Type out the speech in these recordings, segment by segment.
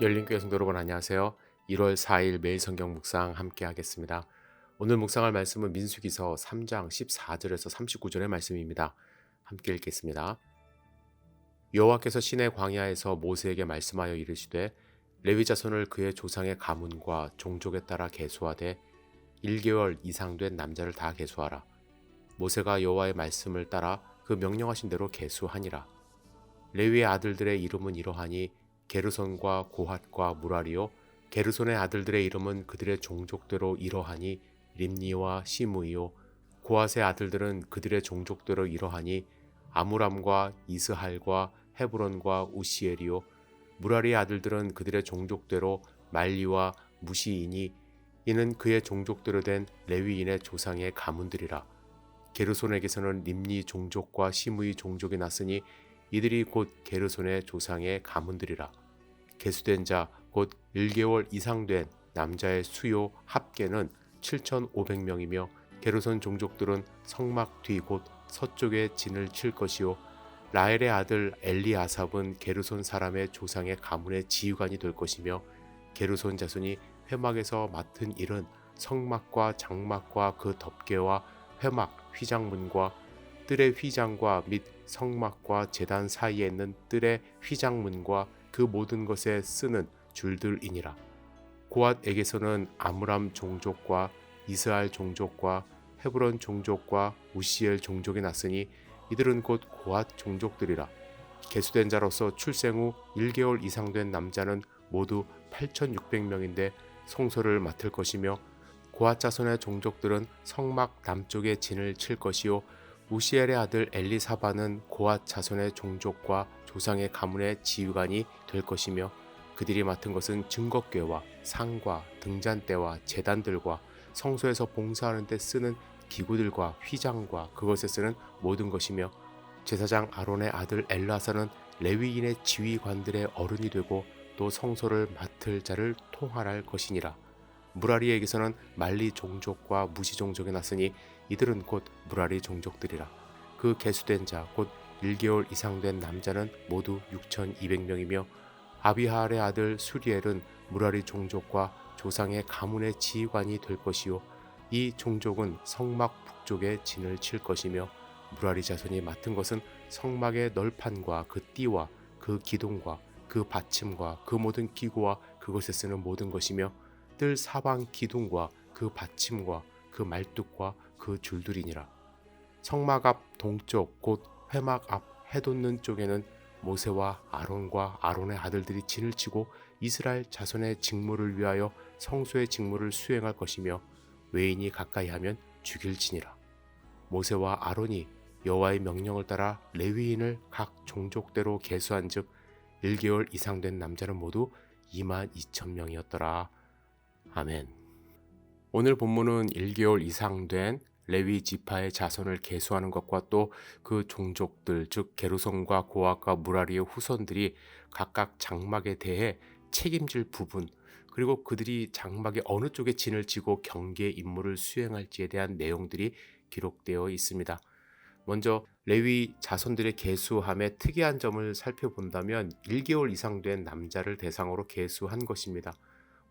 열린교회 성도 여러분 안녕하세요. 1월 4일 매일 성경 묵상 함께 하겠습니다. 오늘 묵상할 말씀은 민수기서 3장 14절에서 39절의 말씀입니다. 함께 읽겠습니다. 여호와께서 시내 광야에서 모세에게 말씀하여 이르시되 레위 자손을 그의 조상의 가문과 종족에 따라 계수하되 1개월 이상 된 남자를 다 계수하라. 모세가 여호와의 말씀을 따라 그 명령하신 대로 계수하니라. 레위의 아들들의 이름은 이러하니 게르손과 고핫과 무라리요. 게르손의 아들들의 이름은 그들의 종족대로 이러하니 림니와 시므이요. 고핫의 아들들은 그들의 종족대로 이러하니 아무람과 이스할과 헤브론과 우시엘이요. 무라리의 아들들은 그들의 종족대로 말리와 무시이니 이는 그의 종족대로 된 레위인의 조상의 가문들이라. 게르손에게서는 림니 종족과 시므이 종족이 났으니 이들이 곧 게르손의 조상의 가문들이라. 계수된 자 곧 1개월 이상 된 남자의 수요 합계는 7,500명이며 게르손 종족들은 성막 뒤 곧 서쪽에 진을 칠 것이요 라헬의 아들 엘리아삽은 게르손 사람의 조상의 가문의 지휘관이 될 것이며 게르손 자손이 회막에서 맡은 일은 성막과 장막과 그 덮개와 회막 휘장문과 뜰의 휘장과 및 성막과 제단 사이에 있는 뜰의 휘장문과 그 모든 것에 쓰는 줄들이니라. 고핫에게서는 아므람 종족과 이스할 종족과 헤브론 종족과 우시엘 종족이 났으니 이들은 곧 고핫 종족들이라. 계수된 자로서 출생 후 1개월 이상 된 남자는 모두 8,600명인데 성소를 맡을 것이며 고핫 자손의 종족들은 성막 남쪽에 진을 칠 것이요 우시엘의 아들 엘리사바는 고핫 자손의 종족과 조상의 가문의 지휘관이 될 것이며 그들이 맡은 것은 증거궤와 상과 등잔대와 제단들과 성소에서 봉사하는 데 쓰는 기구들과 휘장과 그것에 쓰는 모든 것이며 제사장 아론의 아들 엘라사는 레위인의 지휘관들의 어른이 되고 또 성소를 맡을 자를 통할할 것이니라. 무라리에게서는 말리 종족과 무시 종족이 났으니 이들은 곧 무라리 종족들이라. 그 계수된 자 곧 1개월 이상 된 남자는 모두 6,200명이며 아비하알의 아들 수리엘은 무라리 종족과 조상의 가문의 지휘관이 될 것이요 이 종족은 성막 북쪽에 진을 칠 것이며 무라리 자손이 맡은 것은 성막의 널판과 그 띠와 그 기둥과 그 받침과 그 모든 기구와 그것에 쓰는 모든 것이며 뜰 사방 기둥과 그 받침과 그 말뚝과 그 줄들이니라. 성막 앞 동쪽 곧 회막 앞 해돋는 쪽에는 모세와 아론과 아론의 아들들이 진을 치고 이스라엘 자손의 직무를 위하여 성소의 직무를 수행할 것이며 외인이 가까이 하면 죽일지니라. 모세와 아론이 여호와의 명령을 따라 레위인을 각 종족대로 계수한즉 1개월 이상 된 남자는 모두 22,000명이었더라. 아멘. 오늘 본문은 1개월 이상 된 레위 지파의 자손을 계수하는 것과 또 그 종족들 즉 게르손과 고핫과 무라리의 후손들이 각각 장막에 대해 책임질 부분 그리고 그들이 장막의 어느 쪽에 진을 치고 경계 임무를 수행할지에 대한 내용들이 기록되어 있습니다. 먼저 레위 자손들의 계수함의 특이한 점을 살펴본다면 1개월 이상 된 남자를 대상으로 계수한 것입니다.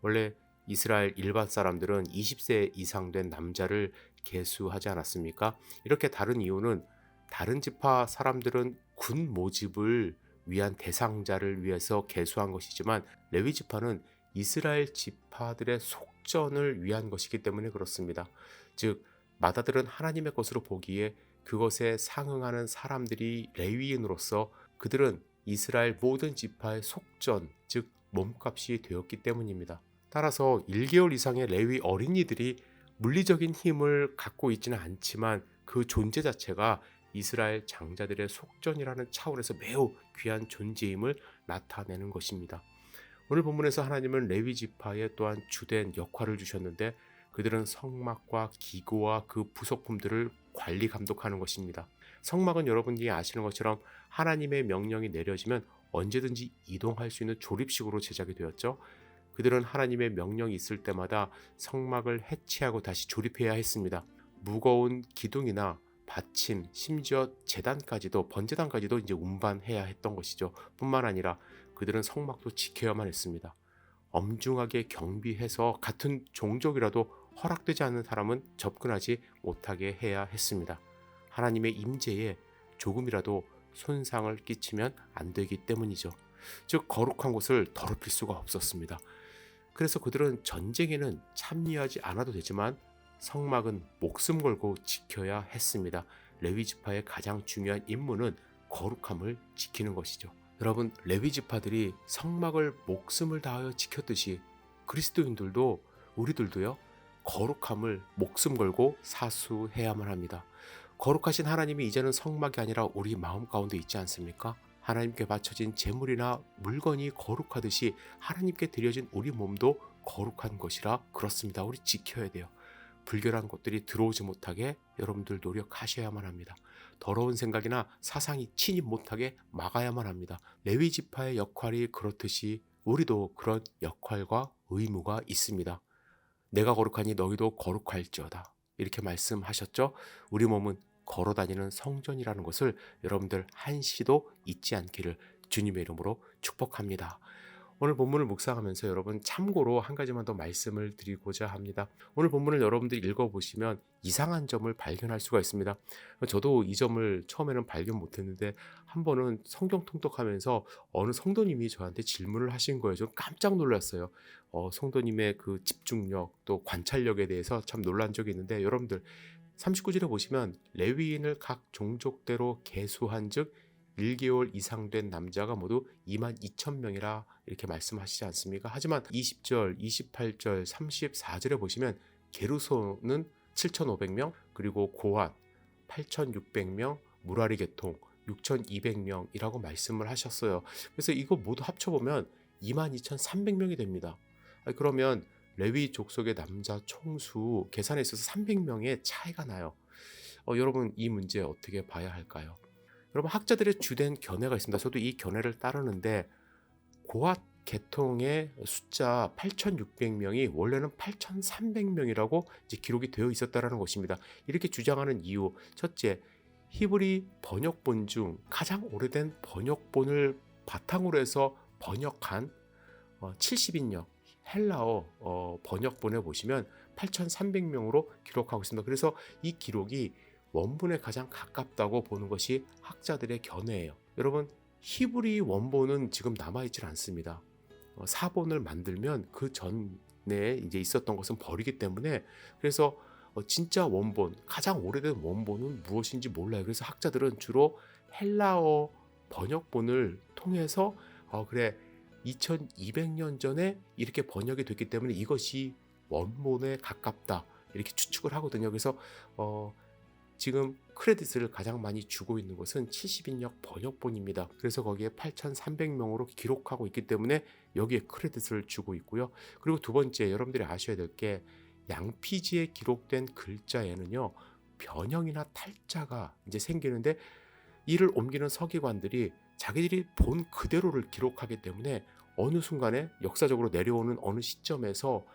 원래 이스라엘 일반 사람들은 20세 이상 된 남자를 계수하지 않았습니까? 이렇게 다른 이유는 다른 지파 사람들은 군 모집을 위한 대상자를 위해서 계수한 것이지만 레위 지파는 이스라엘 지파들의 속전을 위한 것이기 때문에 그렇습니다. 즉 맏아들은 하나님의 것으로 보기에 그것에 상응하는 사람들이 레위인으로서 그들은 이스라엘 모든 지파의 속전 즉 몸값이 되었기 때문입니다. 따라서 1개월 이상의 레위 어린이들이 물리적인 힘을 갖고 있지는 않지만 그 존재 자체가 이스라엘 장자들의 속전이라는 차원에서 매우 귀한 존재임을 나타내는 것입니다. 오늘 본문에서 하나님은 레위 지파에 또한 주된 역할을 주셨는데 그들은 성막과 기구와 그 부속품들을 관리 감독하는 것입니다. 성막은 여러분들이 아시는 것처럼 하나님의 명령이 내려지면 언제든지 이동할 수 있는 조립식으로 제작이 되었죠. 그들은 하나님의 명령이 있을 때마다 성막을 해체하고 다시 조립해야 했습니다. 무거운 기둥이나 받침, 심지어 제단까지도 번제단까지도 이제 운반해야 했던 것이죠. 뿐만 아니라 그들은 성막도 지켜야만 했습니다. 엄중하게 경비해서 같은 종족이라도 허락되지 않는 사람은 접근하지 못하게 해야 했습니다. 하나님의 임재에 조금이라도 손상을 끼치면 안 되기 때문이죠. 즉 거룩한 곳을 더럽힐 수가 없었습니다. 그래서 그들은 전쟁에는 참여하지 않아도 되지만 성막은 목숨 걸고 지켜야 했습니다. 레위 지파의 가장 중요한 임무는 거룩함을 지키는 것이죠. 여러분, 레위 지파들이 성막을 목숨을 다하여 지켰듯이 그리스도인들도 우리들도요, 거룩함을 목숨 걸고 사수해야만 합니다. 거룩하신 하나님이 이제는 성막이 아니라 우리 마음 가운데 있지 않습니까? 하나님께 바쳐진 제물이나 물건이 거룩하듯이 하나님께 드려진 우리 몸도 거룩한 것이라 그렇습니다. 우리 지켜야 돼요. 불결한 것들이 들어오지 못하게 여러분들 노력하셔야만 합니다. 더러운 생각이나 사상이 침입 못하게 막아야만 합니다. 레위 지파의 역할이 그렇듯이 우리도 그런 역할과 의무가 있습니다. 내가 거룩하니 너희도 거룩할지어다. 이렇게 말씀하셨죠? 우리 몸은 걸어다니는 성전이라는 것을 여러분들 한시도 잊지 않기를 주님의 이름으로 축복합니다. 오늘 본문을 묵상하면서 여러분 참고로 한 가지만 더 말씀을 드리고자 합니다. 오늘 본문을 여러분들이 읽어보시면 이상한 점을 발견할 수가 있습니다. 저도 이 점을 처음에는 발견 못했는데 한 번은 성경 통독하면서 어느 성도님이 저한테 질문을 하신 거예요. 좀 깜짝 놀랐어요. 성도님의 그 집중력 또 관찰력에 대해서 참 놀란 적이 있는데, 여러분들 39절에 보시면 레위인을 각 종족대로 계수한 즉 1개월 이상 된 남자가 모두 22,000명이라 이렇게 말씀하시지 않습니까? 하지만 20절, 28절, 34절에 보시면 게르손은 7,500명, 그리고 고핫 8,600명, 무라리 계통 6,200명이라고 말씀을 하셨어요. 그래서 이거 모두 합쳐보면 22,300명이 됩니다. 그러면 레위 족속의 남자 총수 계산에 있어서 300명의 차이가 나요. 여러분, 이 문제 어떻게 봐야 할까요? 여러분, 학자들의 주된 견해가 있습니다. 저도 이 견해를 따르는데 고핫 계통의 숫자 8,600명이 원래는 8,300명이라고 이제 기록이 되어 있었다라는 것입니다. 이렇게 주장하는 이유, 첫째, 히브리 번역본 중 가장 오래된 번역본을 바탕으로 해서 번역한 70인역 헬라어 번역본에 보시면 8,300명으로 기록하고 있습니다. 그래서 이 기록이 원본에 가장 가깝다고 보는 것이 학자들의 견해예요. 여러분, 히브리 원본은 지금 남아있질 않습니다. 사본을 만들면 그 전에 이제 있었던 것은 버리기 때문에, 그래서 진짜 원본, 가장 오래된 원본은 무엇인지 몰라요. 그래서 학자들은 주로 헬라어 번역본을 통해서 그래 2200년 전에 이렇게 번역이 됐기 때문에 이것이 원본에 가깝다 이렇게 추측을 하거든요. 그래서 지금 크레딧을 가장 많이 주고 있는 것은 70인역 번역본입니다. 그래서 거기에 8,300명으로 기록하고 있기 때문에 여기에 크레딧을 주고 있고요. 그리고 두 번째, 여러분들이 아셔야 될 게 양피지에 기록된 글자에는요, 변형이나 탈자가 이제 생기는데 이를 옮기는 서기관들이 자기들이 본 그대로를 기록하기 때문에 어느 순간에 역사적으로 내려오는 어느 시점에서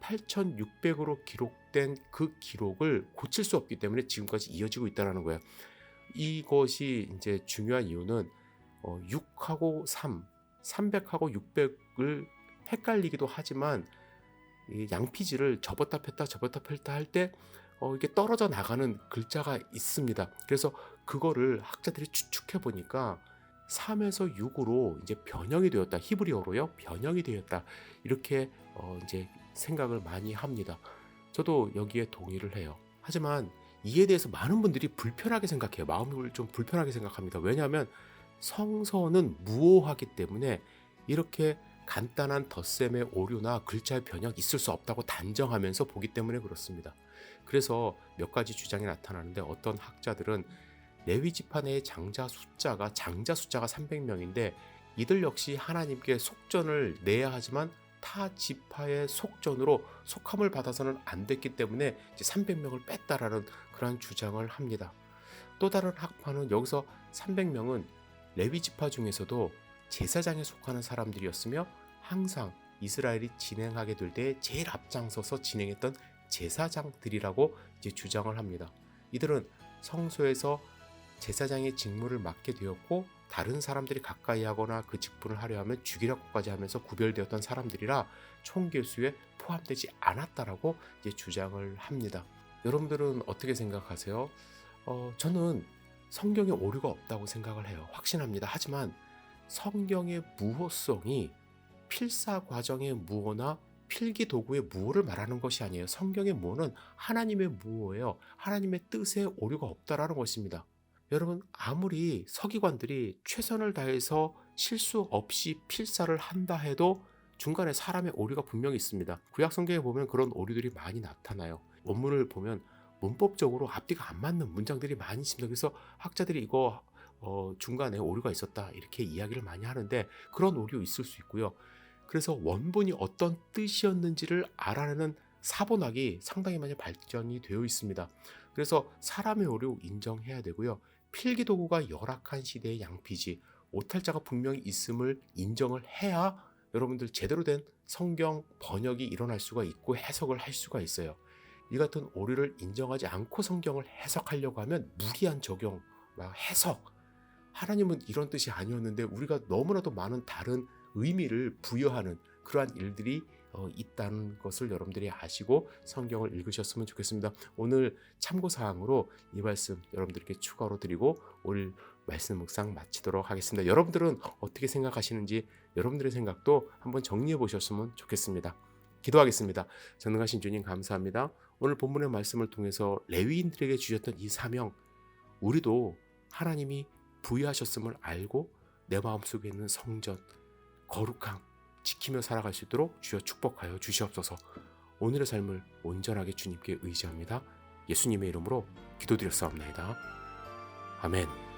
8,600으로 기록된 그 기록을 고칠 수 없기 때문에 지금까지 이어지고 있다는 거예요. 이것이 이제 중요한 이유는 6하고 3, 300하고 600을 헷갈리기도 하지만 이 양피지를 접었다 폈다 할 때 이게 떨어져 나가는 글자가 있습니다. 그래서 그거를 학자들이 추측해 보니까 3에서 6으로 이제 변형이 되었다. 히브리어로요. 변형이 되었다. 이렇게 이제 생각을 많이 합니다. 저도 여기에 동의를 해요. 하지만 이에 대해서 많은 분들이 불편하게 생각해요. 마음을 좀 불편하게 생각합니다. 왜냐하면 성서는 무오하기 때문에 이렇게 간단한 덧셈의 오류나 글자의 변형이 있을 수 없다고 단정하면서 보기 때문에 그렇습니다. 그래서 몇 가지 주장이 나타나는데, 어떤 학자들은 레위 지파 내의 장자 숫자가 300명인데 이들 역시 하나님께 속전을 내야 하지만 타 지파의 속전으로 속함을 받아서는 안 됐기 때문에 이제 300명을 뺐다라는 그런 주장을 합니다. 또 다른 학파는 여기서 300명은 레위 지파 중에서도 제사장에 속하는 사람들이었으며 항상 이스라엘이 진행하게 될 때 제일 앞장서서 진행했던 제사장들이라고 이제 주장을 합니다. 이들은 성소에서 제사장의 직무를 맡게 되었고 다른 사람들이 가까이 하거나 그 직분을 하려 하면 죽이라고까지 하면서 구별되었던 사람들이라 총개수에 포함되지 않았다라고 이제 주장을 합니다. 여러분들은 어떻게 생각하세요? 저는 성경에 오류가 없다고 생각을 해요. 확신합니다. 하지만 성경의 무호성이 필사 과정의 무호나 필기 도구의 무호를 말하는 것이 아니에요. 성경의 무호는 하나님의 무호예요. 하나님의 뜻에 오류가 없다라는 것입니다. 여러분, 아무리 서기관들이 최선을 다해서 실수 없이 필사를 한다 해도 중간에 사람의 오류가 분명히 있습니다. 구약 성경에 보면 그런 오류들이 많이 나타나요. 원문을 보면 문법적으로 앞뒤가 안 맞는 문장들이 많이 있습니다. 그래서 학자들이 이거 중간에 오류가 있었다 이렇게 이야기를 많이 하는데 그런 오류 있을 수 있고요. 그래서 원본이 어떤 뜻이었는지를 알아내는 사본학이 상당히 많이 발전이 되어 있습니다. 그래서 사람의 오류 인정해야 되고요. 필기도구가 열악한 시대의 양피지, 오탈자가 분명히 있음을 인정을 해야 여러분들 제대로 된 성경 번역이 일어날 수가 있고 해석을 할 수가 있어요. 이 같은 오류를 인정하지 않고 성경을 해석하려고 하면 무리한 적용, 해석, 하나님은 이런 뜻이 아니었는데 우리가 너무나도 많은 다른 의미를 부여하는 그러한 일들이 있다는 것을 여러분들이 아시고 성경을 읽으셨으면 좋겠습니다. 오늘 참고사항으로 이 말씀 여러분들께 추가로 드리고 오늘 말씀 묵상 마치도록 하겠습니다. 여러분들은 어떻게 생각하시는지 여러분들의 생각도 한번 정리해 보셨으면 좋겠습니다. 기도하겠습니다. 전능하신 주님 감사합니다. 오늘 본문의 말씀을 통해서 레위인들에게 주셨던 이 사명, 우리도 하나님이 부여하셨음을 알고 내 마음속에 있는 성전, 거룩함 지키며 살아갈 수 있도록 주여 축복하여 주시옵소서. 오늘의 삶을 온전하게 주님께 의지합니다. 예수님의 이름으로 기도드렸사옵나이다. 아멘.